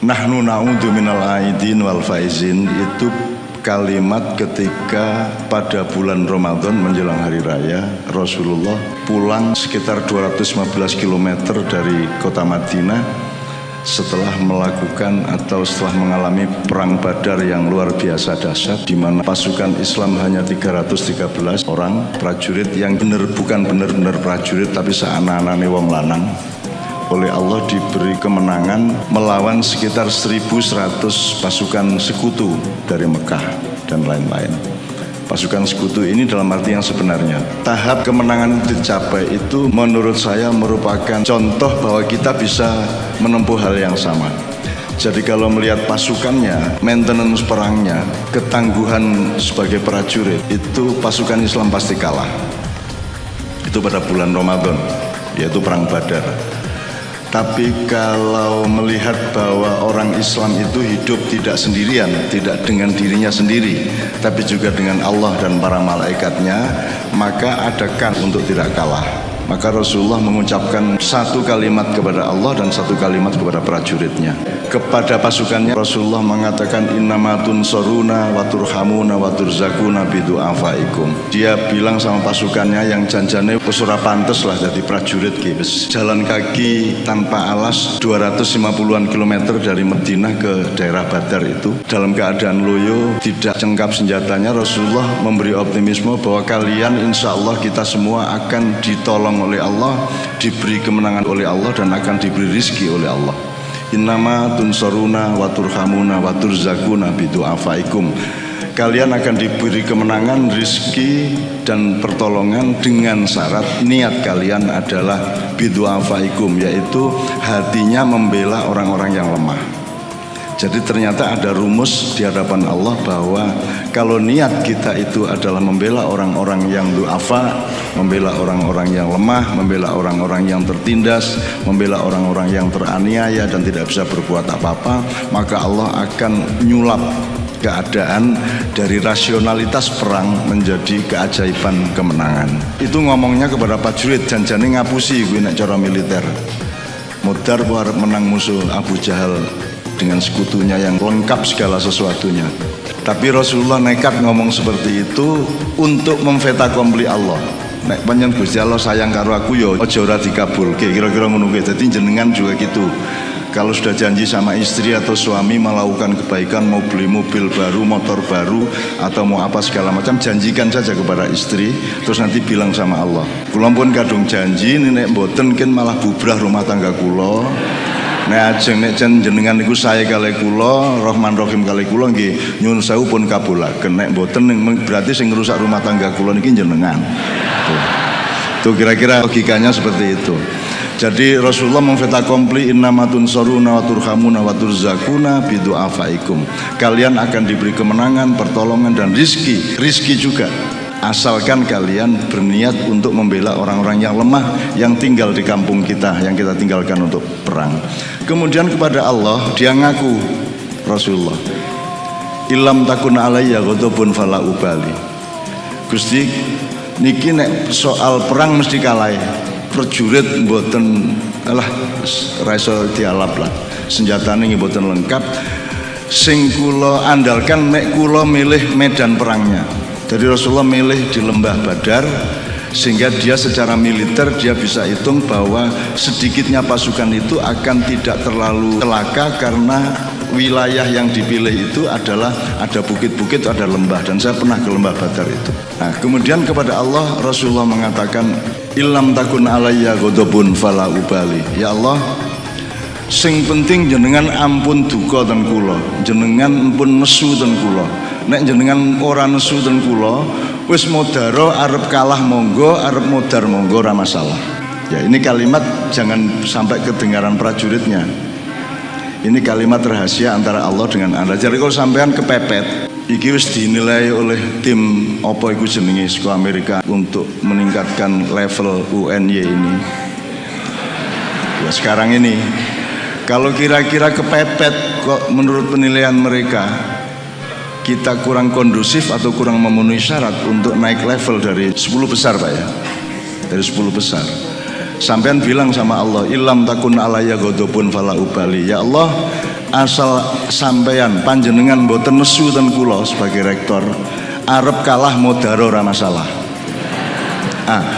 Nahnu na'udzu minal aidin wal faizin itu kalimat ketika pada bulan Ramadan menjelang hari raya Rasulullah pulang sekitar 215 km dari kota Madinah setelah melakukan atau setelah mengalami perang Badar yang luar biasa dahsyat, di mana pasukan Islam hanya 313 orang prajurit yang bukan benar-benar prajurit tapi seanak-anaknya wong lanang. Oleh Allah diberi kemenangan melawan sekitar 1.100 pasukan sekutu dari Mekah dan lain-lain. Pasukan sekutu ini dalam arti yang sebenarnya. Tahap kemenangan dicapai itu menurut saya merupakan contoh bahwa kita bisa menempuh hal yang sama. Jadi kalau melihat pasukannya, maintenance perangnya, ketangguhan sebagai prajurit, itu pasukan Islam pasti kalah. Itu pada bulan Ramadan, yaitu perang Badar. Tapi kalau melihat bahwa orang Islam itu hidup tidak sendirian, tidak dengan dirinya sendiri, tapi juga dengan Allah dan para malaikatnya, maka ada kan untuk tidak kalah. Maka Rasulullah mengucapkan satu kalimat kepada Allah dan satu kalimat kepada prajuritnya. Kepada pasukannya Rasulullah mengatakan innama tunsoruna wa turhamuna wa turzakuna bidu'afaikum. Dia bilang sama pasukannya yang janjane wis ora pantes lah jadi prajurit ki, wis jalan kaki tanpa alas 250-an kilometer dari Madinah ke daerah Badar itu dalam keadaan loyo, tidak cengkap senjatanya. Rasulullah memberi optimisme bahwa kalian insya Allah kita semua akan ditolong oleh Allah, diberi kemenangan oleh Allah dan akan diberi rizki oleh Allah. Innama tunsoruna wa turhamuna wa turzakuna bidu'afaikum. Kalian akan diberi kemenangan, rizki dan pertolongan dengan syarat niat kalian adalah bidu'afaikum, yaitu hatinya membela orang-orang yang lemah. Jadi ternyata ada rumus di hadapan Allah bahwa kalau niat kita itu adalah membela orang-orang yang du'afa, membela orang-orang yang lemah, membela orang-orang yang tertindas, membela orang-orang yang teraniaya dan tidak bisa berbuat apa-apa, maka Allah akan nyulap keadaan dari rasionalitas perang menjadi keajaiban kemenangan. Itu ngomongnya kepada prajurit, janjane ngapusi gue nek cara militer. Modar buat menang musuh Abu Jahal dengan sekutunya yang lengkap segala sesuatunya. Tapi Rasulullah nekat ngomong seperti itu untuk memfeta kompli Allah. Nek panjen Gusti Allah sayang karo aku yo aja ora dikabulke, kira-kira ngono kuwi. Dadi jenengan juga gitu. Kalau sudah janji sama istri atau suami melakukan kebaikan, mau beli mobil baru, motor baru, atau mau apa segala macam, janjikan saja kepada istri, terus nanti bilang sama Allah, kula pun kadung janji nek mboten ken malah bubrah rumah tangga kula. Nek ajeng nek jenengan niku sae kalih kula, Rahman Rahim kalih kula nggih nyuwun sewu pun kabulaken. Nek mboten berarti sing ngrusak rumah tangga kula niki jenengan. Tuh kira-kira logikanya seperti itu. Jadi Rasulullah memfeta kompli innamatun soruna wa turhamuna wa turzakuna bidu'afaikum. Kalian akan diberi kemenangan, pertolongan dan rizki juga, asalkan kalian berniat untuk membela orang-orang yang lemah yang tinggal di kampung kita, yang kita tinggalkan untuk perang. Kemudian kepada Allah dia ngaku Rasulullah, ilam takun alayya ghadabun fala ubali. Gusti niki nek soal perang mesti kalah. Prajurit mboten alah raiso dialap lah, senjatane nggih mboten lengkap. Sing kula andalkan nek kula milih medan perangnya. Jadi Rasulullah milih di lembah Badar sehingga dia secara militer dia bisa hitung bahwa sedikitnya pasukan itu akan tidak terlalu celaka karena wilayah yang dipilih itu adalah ada bukit-bukit, ada lembah, dan saya pernah ke lembah Badar itu. Nah, kemudian kepada Allah Rasulullah mengatakan ilam takun alayya ghadabun fala ubali. Ya Allah, sing penting jenengan ampun duka ten kula, jenengan ampun nesu ten kula. Nek jenengan ora nesu ten kula, wis modaro arep kalah monggo, arep modar monggo ora masalah. Ya, ini kalimat jangan sampai kedengaran prajuritnya. Ini kalimat rahasia antara Allah dengan Anda. Jadi kalau sampean kepepet, iki wis dinilai oleh tim apa iku jenenge saka Amerika untuk meningkatkan level UNY ini. Ya sekarang ini kalau kira-kira kepepet kok menurut penilaian mereka kita kurang kondusif atau kurang memenuhi syarat untuk naik level dari 10 besar Pak ya. Dari 10 besar. Sampean bilang sama Allah, ilam takun alayya ghadabun fala ubali. Ya Allah, asal sampeyan panjenengan mboten nesu ten kula sebagai rektor arep kalah modaro ora masalah.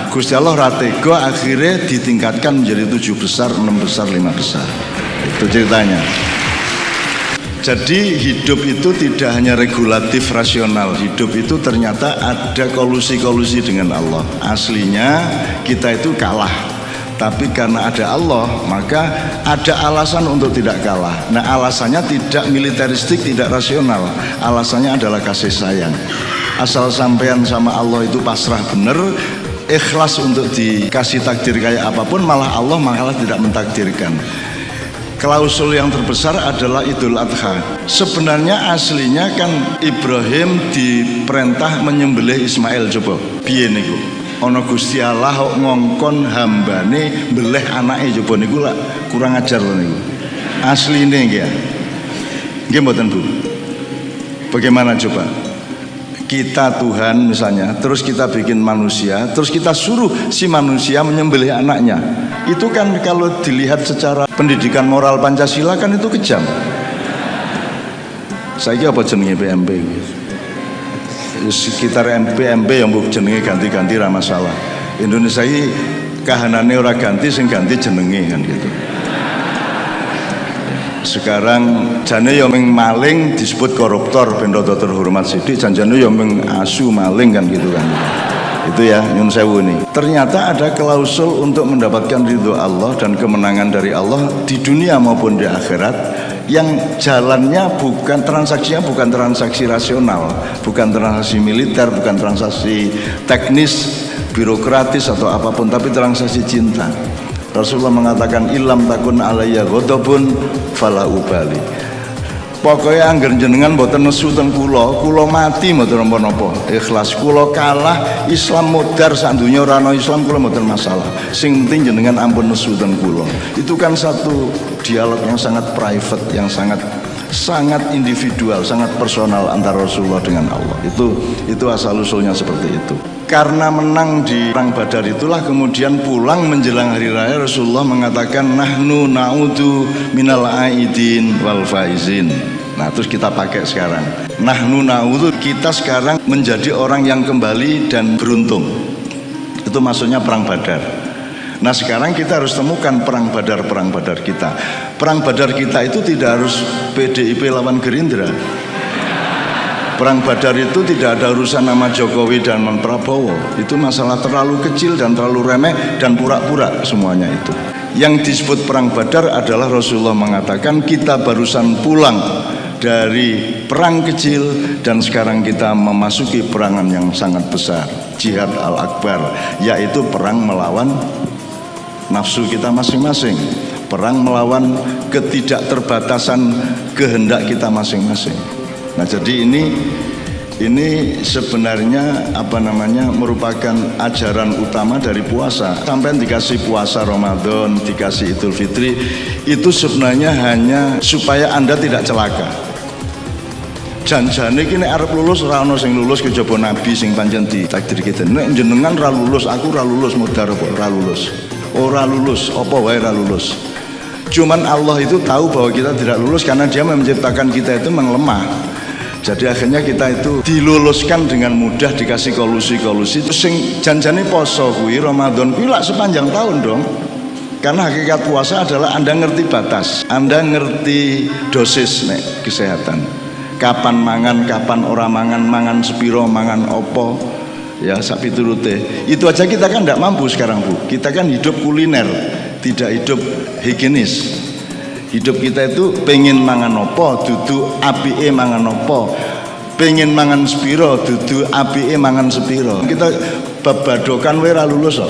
Gusti Allah ra tega, akhirnya ditingkatkan menjadi 7 besar, 6 besar, 5 besar. Itu ceritanya. Jadi hidup itu tidak hanya regulatif rasional, hidup itu ternyata ada kolusi-kolusi dengan Allah. Aslinya kita itu kalah, tapi karena ada Allah maka ada alasan untuk tidak kalah. Nah, alasannya tidak militeristik, tidak rasional, alasannya adalah kasih sayang. Asal sampean sama Allah itu pasrah bener, ikhlas untuk dikasih takdir kayak apapun, malah Allah tidak mentakdirkan. Klausul yang terbesar adalah Idul Adha. Sebenarnya aslinya kan Ibrahim diperintah menyembelih Ismail. Coba piye niku? Ana Gusti Allah kok ngongkon hambane mbelih anake, coba niku lak kurang ajar lho niku. Asline nggih ya. Nggih mboten Bu? Bagaimana coba? Kita Tuhan misalnya, terus kita bikin manusia, terus kita suruh si manusia menyembelih anaknya. Itu kan kalau dilihat secara pendidikan moral Pancasila kan itu kejam. Saiki apa jenenge PMP? Sekitar PMP yang mbok jenenge ganti-ganti ra masalah. Indonesia ini kahanane ora ganti, sing ganti jenenge kan gitu. Sekarang jane yo ming maling disebut koruptor, ben rada terhormat sithik, janjane yo ming asu maling kan gitu kan. Itu ya nyun sewu nih. Ternyata ada klausul untuk mendapatkan ridho Allah dan kemenangan dari Allah di dunia maupun di akhirat, yang jalannya bukan transaksinya, bukan transaksi rasional, bukan transaksi militer, bukan transaksi teknis, birokratis atau apapun, tapi transaksi cinta. Rasulullah mengatakan ilam takun alayya ghadabun fala ubali. Pokoknya angger jenengan mboten nesu ten kula mati mboten napa-napa. Ikhlas kula kalah, Islam modar sak donya ora ana Islam, kula mboten masalah. Sing penting jenengan ampun nesu ten kula. Itu kan satu dialog yang sangat private, yang sangat individual, sangat personal antara Rasulullah dengan Allah. Itu asal usulnya seperti itu. Karena menang di perang Badar itulah kemudian pulang menjelang hari raya Rasulullah mengatakan nahnu na'udu minal aidin wal faizin. Nah, terus kita pakai sekarang. Nahnu na'udu, kita sekarang menjadi orang yang kembali dan beruntung. Itu maksudnya perang Badar. Nah, sekarang kita harus temukan perang Badar kita. Perang Badar kita itu tidak harus PDIP lawan Gerindra. Perang Badar itu tidak ada urusan nama Jokowi dan Prabowo. Itu masalah terlalu kecil dan terlalu remeh dan pura-pura semuanya itu. Yang disebut perang Badar adalah Rasulullah mengatakan kita barusan pulang dari perang kecil dan sekarang kita memasuki perangan yang sangat besar, jihad al-akbar, yaitu perang melawan nafsu kita masing-masing, perang melawan ketidakterbatasan kehendak kita masing-masing. Nah, jadi ini sebenarnya merupakan ajaran utama dari puasa. Sampai dikasih puasa Ramadan, dikasih Idul Fitri, itu sebenarnya hanya supaya Anda tidak celaka. Janjane iki nek arep lulus ora ono sing lulus kejaba nabi sing pancen ditakdir kita. Nek jenengan ra lulus, aku ra lulus, mudhar kok ra lulus. Ora lulus, apa wae ra lulus. Cuman Allah itu tahu bahwa kita tidak lulus karena Dia menciptakan kita itu memang lemah. Jadi akhirnya kita itu diluluskan dengan mudah, dikasih kolusi-kolusi. Terus sing janjane poso kuwi Ramadan kuwi lak sepanjang tahun dong. Karena hakikat puasa adalah Anda ngerti batas, Anda ngerti dosis nek kesehatan. Kapan mangan, kapan ora mangan, mangan sepiro, mangan opo, ya sak piturute. Itu aja kita kan tidak mampu sekarang Bu. Kita kan hidup kuliner, tidak hidup higienis. Hidup kita itu pengen mangan opo, dudu apike mangan opo, pengen mangan sepiro, dudu apike mangan sepiro. Kita bebadokan wae ra lulus kok.